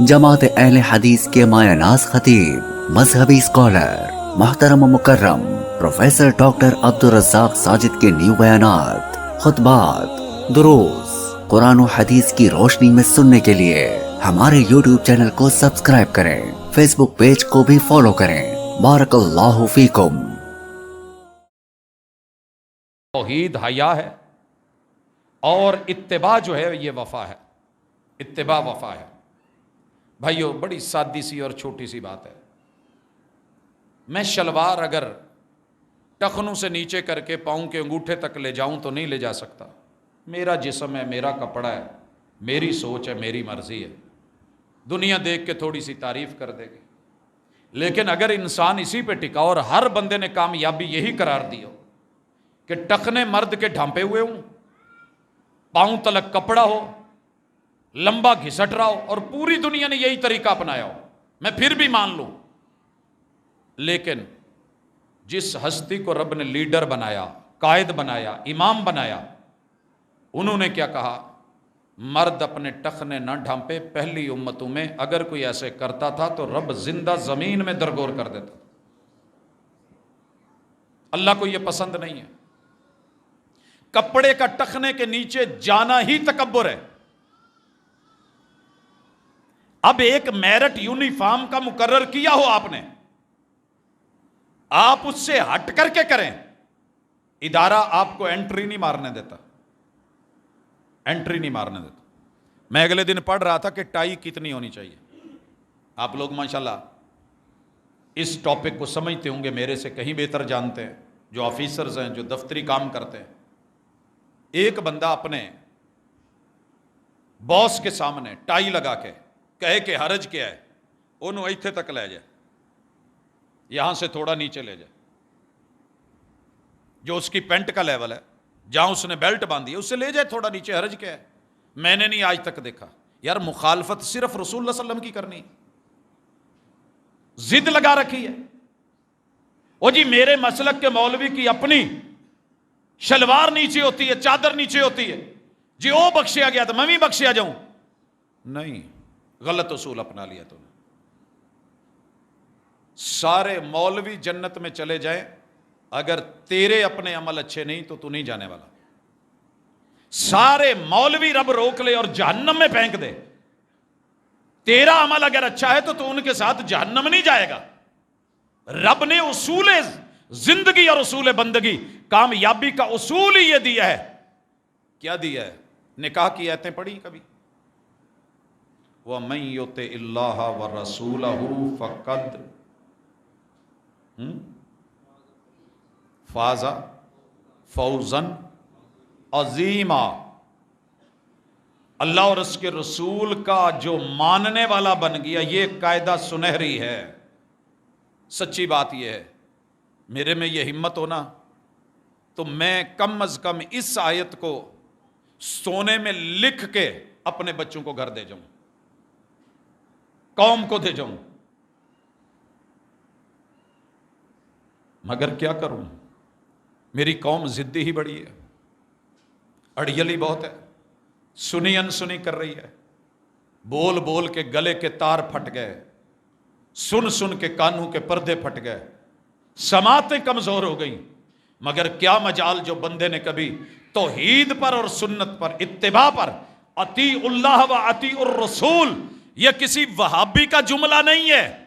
جماعت اہل حدیث کے مایہ ناز خطیب، مذہبی اسکالر، محترم و مکرم پروفیسر ڈاکٹر عبدالرزاق ساجد کے نیو بیانات، خطبات، دروس قرآن و حدیث کی روشنی میں سننے کے لیے ہمارے یوٹیوب چینل کو سبسکرائب کریں، فیس بک پیج کو بھی فالو کریں۔ بارک اللہ فیکم۔ توحید حیا ہے اور اتباع جو ہے یہ وفا ہے، اتباع وفا ہے۔ بھائیو، بڑی سادی سی اور چھوٹی سی بات ہے۔ میں شلوار اگر ٹخنوں سے نیچے کر کے پاؤں کے انگوٹھے تک لے جاؤں تو نہیں لے جا سکتا۔ میرا جسم ہے، میرا کپڑا ہے، میری سوچ ہے، میری مرضی ہے۔ دنیا دیکھ کے تھوڑی سی تعریف کر دے گی، لیکن اگر انسان اسی پہ ٹکا اور ہر بندے نے کامیابی یہی قرار دی ہو کہ ٹخنے مرد کے ڈھانپے ہوئے ہوں، پاؤں تلک کپڑا ہو، لمبا گھسٹ رہا ہو، اور پوری دنیا نے یہی طریقہ اپنایا ہو، میں پھر بھی مان لوں۔ لیکن جس ہستی کو رب نے لیڈر بنایا، قائد بنایا، امام بنایا، انہوں نے کیا کہا؟ مرد اپنے ٹخنے نہ ڈھانپے۔ پہلی امتوں میں اگر کوئی ایسے کرتا تھا تو رب زندہ زمین میں درگور کر دیتا۔ اللہ کو یہ پسند نہیں ہے۔ کپڑے کا ٹخنے کے نیچے جانا ہی تکبر ہے۔ اب ایک میرٹ یونیفارم کا مقرر کیا ہو آپ نے، آپ اس سے ہٹ کر کے کریں، ادارہ آپ کو انٹری نہیں مارنے دیتا، انٹری نہیں مارنے دیتا۔ میں اگلے دن پڑھ رہا تھا کہ ٹائی کتنی ہونی چاہیے۔ آپ لوگ ماشاءاللہ اس ٹاپک کو سمجھتے ہوں گے، میرے سے کہیں بہتر جانتے ہیں، جو آفیسرز ہیں، جو دفتری کام کرتے ہیں۔ ایک بندہ اپنے باس کے سامنے ٹائی لگا کے کہے کہ حرج کیا ہے، انہوں ایتھے تک لے جائے، یہاں سے تھوڑا نیچے لے جائے، جو اس کی پینٹ کا لیول ہے، جہاں اس نے بیلٹ باندھی ہے اس سے لے جائے تھوڑا نیچے، حرج کیا ہے؟ میں نے نہیں آج تک دیکھا۔ یار مخالفت صرف رسول اللہ صلی اللہ علیہ وسلم کی کرنی ہے، ضد لگا رکھی ہے۔ او جی میرے مسلک کے مولوی کی اپنی شلوار نیچے ہوتی ہے، چادر نیچے ہوتی ہے، جی او بخشیا گیا تو میں بھی بخشیا جاؤں؟ نہیں، غلط اصول اپنا لیا تو نے۔ سارے مولوی جنت میں چلے جائیں، اگر تیرے اپنے عمل اچھے نہیں تو نہیں جانے والا۔ سارے مولوی رب روک لے اور جہنم میں پھینک دے، تیرا عمل اگر اچھا ہے تو ان کے ساتھ جہنم نہیں جائے گا۔ رب نے اصول زندگی اور اصول بندگی، کامیابی کا اصول ہی یہ دیا ہے۔ کیا دیا ہے؟ نکاح کی آیتیں پڑھی کبھی؟ وَمَن يُطِعِ اللَّهَ وَرَسُولَهُ فَقَدْ فَازَ فَوْزًا عَظِیمًا۔ اللہ اور اس کے رسول کا جو ماننے والا بن گیا، یہ قاعدہ سنہری ہے۔ سچی بات یہ ہے، میرے میں یہ ہمت ہونا تو میں کم از کم اس آیت کو سونے میں لکھ کے اپنے بچوں کو گھر دے جاؤں، قوم کو دے جاؤں، مگر کیا کروں؟ میری قوم ضدی ہی بڑی ہے، اڑیلی بہت ہے، سنی انسنی کر رہی ہے، بول بول کے گلے کے تار پھٹ گئے، سن سن کے کانوں کے پردے پھٹ گئے، سماعتیں کمزور ہو گئیں۔ مگر کیا مجال جو بندے نے کبھی توحید پر اور سنت پر، اتباع پر، اطیع اللہ و اطیع الرسول، یہ کسی وہابی کا جملہ نہیں ہے،